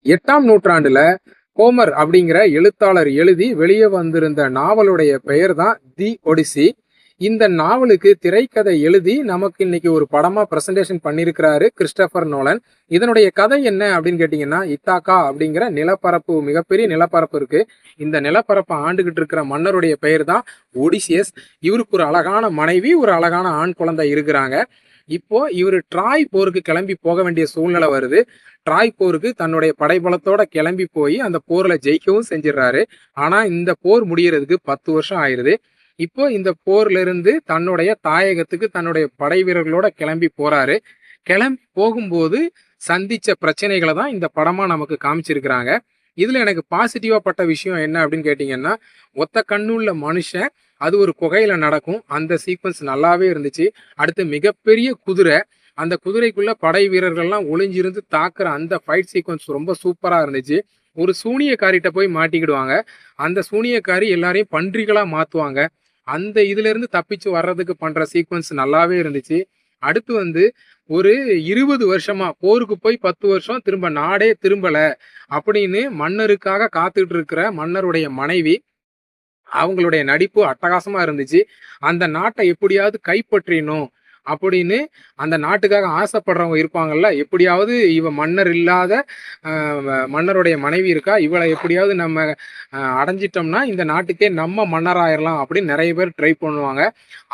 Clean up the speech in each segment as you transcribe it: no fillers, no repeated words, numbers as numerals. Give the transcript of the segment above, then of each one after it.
8ஆம் நூற்றாண்டுல ஹோமர் அப்படிங்கிற எழுத்தாளர் எழுதி வெளியே வந்திருந்த நாவலுடைய பெயர் தான் தி ஒடிசி. இந்த நாவலுக்கு திரைக்கதை எழுதி நமக்கு இன்னைக்கு ஒரு படமா பிரசன்டேஷன் பண்ணியிருக்கிறாரு கிறிஸ்டோபர் நோலன். இதனுடைய கதை என்ன அப்படின்னு கேட்டீங்கன்னா, இத்தாக்கா அப்படிங்கிற நிலப்பரப்பு, மிகப்பெரிய நிலப்பரப்பு இருக்கு. இந்த நிலப்பரப்பை ஆண்டுகிட்டு இருக்கிற மன்னருடைய பெயர் தான் ஒடிசியஸ். இவருக்கு ஒரு அழகான மனைவி, ஒரு அழகான ஆண் குழந்தை இருக்கிறாங்க. இப்போ இவர் ட்ராய் போருக்கு கிளம்பி போக வேண்டிய சூழ்நிலை வருது. ட்ராய் போருக்கு தன்னுடைய படைபலத்தோட கிளம்பி போய் அந்த போர்ல ஜெயிக்கவும் செஞ்சிடறாரு. ஆனா இந்த போர் முடியறதுக்கு 10 வருஷம் ஆயிருது. இப்போ இந்த போர்ல இருந்து தன்னுடைய தாயகத்துக்கு தன்னுடைய படை வீரர்களோட கிளம்பி போறாரு. கிளம்பி போகும்போது சந்திச்ச பிரச்சனைகளை தான் இந்த படமா நமக்கு காமிச்சிருக்கிறாங்க. இதுல எனக்கு பாசிட்டிவா பட்ட விஷயம் என்ன அப்படின்னு கேட்டீங்கன்னா, ஒத்த கண்ணுள்ள மனுஷன் அது ஒரு குகையில நடக்கும். அந்த சீக்வன்ஸ் நல்லாவே இருந்துச்சு. அடுத்து மிகப்பெரிய குதிரை, அந்த குதிரைக்குள்ள படை வீரர்கள்லாம் ஒளிஞ்சிருந்து தாக்குற அந்த ஃபைட் சீக்வன்ஸ் ரொம்ப சூப்பரா இருந்துச்சு. ஒரு சூனியக்காரிட்ட போய் மாட்டிக்கிடுவாங்க. அந்த சூனியக்காரி எல்லாரையும் பன்றிகளா மாத்துவாங்க. அந்த இதுல இருந்து தப்பிச்சு வர்றதுக்கு பண்ற சீக்வன்ஸ் நல்லாவே இருந்துச்சு. அடுத்து வந்து ஒரு 20 வருஷமா போருக்கு போய் 10 வருஷம் திரும்ப நாடே திரும்பல அப்படின்னு மன்னருக்காக காத்துட்டு இருக்கிற மன்னருடைய மனைவி, அவங்களுடைய நடிப்பு அட்டகாசமா இருந்துச்சு. அந்த நாட்டை எப்படியாவது கைப்பற்றிடணும் அப்படின்னு அந்த நாட்டுக்காக ஆசைப்படுறவங்க இருப்பாங்கல்ல. எப்படியாவது இவ மன்னர் இல்லாத அ மன்னருடைய மனைவி இருக்கா. இவள எப்படியாவது நம்ம அடைஞ்சிட்டோம்னா இந்த நாட்டுக்கே நம்ம மன்னராயிரலாம் அப்படின்னு நெறைய பேர் ட்ரை பண்ணுவாங்க.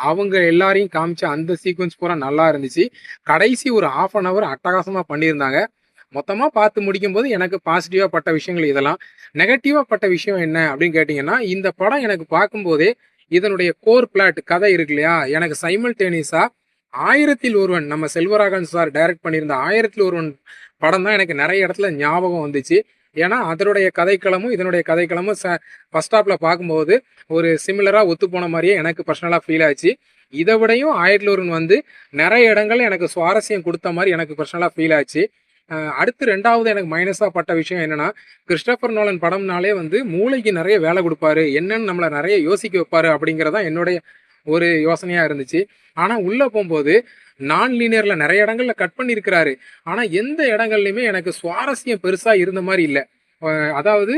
அவங்க எல்லாரையும் காமிச்ச அந்த சீக்வென்ஸ் பூரா நல்லா இருந்துச்சு. கடைசி ஒரு 1/2 அன் ஹவர் அட்டகாசமா பண்ணியிருந்தாங்க. மொத்தமா பார்த்து முடிக்கும்போது எனக்கு பாசிட்டிவா பட்ட விஷயங்கள் இதெல்லாம். நெகட்டிவா பட்ட விஷயம் என்ன அப்படின்னு கேட்டீங்கன்னா, இந்த படம் எனக்கு பார்க்கும்போதே இதனுடைய கோர் பிளாட் கதை இருக்கு இல்லையா? எனக்கு சைமல்டேனியஸா 1000ல் ஒருவன் நம்ம செல்வராகவன் சார் டைரக்ட் பண்ணியிருந்த 1000ல் ஒருவன் படம் தான் எனக்கு நெறைய இடத்துல ஞாபகம் வந்துச்சு. ஏன்னா, அதனுடைய கதைக்களமும், இதனுடைய கதைக்களமும் ஃபர்ஸ்ட் ஹாஃப்ல பார்க்கும்போது ஒரு சிமிலரா ஒத்துப்போன மாரியே எனக்கு பர்சனலா ஃபீல் ஆச்சு. இத விடையும் 1000ல் ஒருவன் வந்து நெறைய இடங்கள்ல எனக்கு சுவாரஸ்யம் குடுத்த மாரி எனக்கு பர்சனலா ஃபீல் ஆச்சு. அடுத்து 2வது எனக்கு மைனஸா பட்ட விஷயம் என்னன்னா, கிறிஸ்டோபர் நோலன் படம்னாலே வந்து மூளைக்கு நெறைய வேலை குடுப்பாரு. என்னன்னு நம்மள நெறைய யோசிக்க வைப்பாரு அப்படிங்கிறது தான் என்னுடைய ஒரு யோசனையா இருந்துச்சு. ஆனா உள்ள போம்போது நான் லீனியர்ல நெறைய இடங்கள்ல கட் பண்ணியிருக்கிறாரு. ஆனா எந்த இடங்கள்லயுமே எனக்கு சுவாரஸ்யம் பெருசா இருந்த மாரி இல்ல. அ அதாவது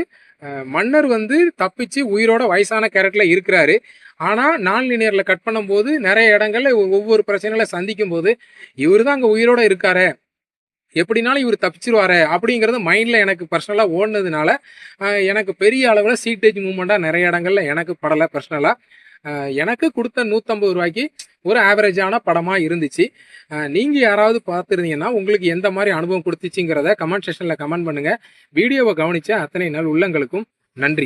மன்னர் வந்து தப்பிச்சு உயிரோட வயசான கேரக்டர்ல இருக்கிறாரு. ஆனா நான் லீனியர்ல கட் பண்ணும்போது நெறைய இடங்கள்ல ஒவ்வொரு பிரச்சனைகள சந்திக்கும்போது, இவரு தான் அங்க உயிரோட இருக்காரே! எப்படினாலும் இவரு தப்பிச்சுருவாரே! அப்படிங்கிறது மைண்ட்ல எனக்கு பர்சனலா ஓடுனதுனால, எனக்கு பெரிய அளவுல சீட்டேஜ் மூவ்மெண்ட்டா நெறைய இடங்கள்ல எனக்கு படல பர்சனலா. அ எனக்கு குடுத்த ரூ. 150க்கு ஒரு ஆவரேஜான படமா இருந்துச்சு. நீங்க யாராவது பார்த்திருந்தீங்கன்னா, உங்களுக்கு எந்த மாரி அனுபவம் குடுத்துச்சுங்கிறத கமெண்ட் செக்ஷன்ல கமெண்ட் பண்ணுங்க. வீடியோவ கவனிச்ச அத்தனை நல் உள்ளங்களுக்கும் நன்றி.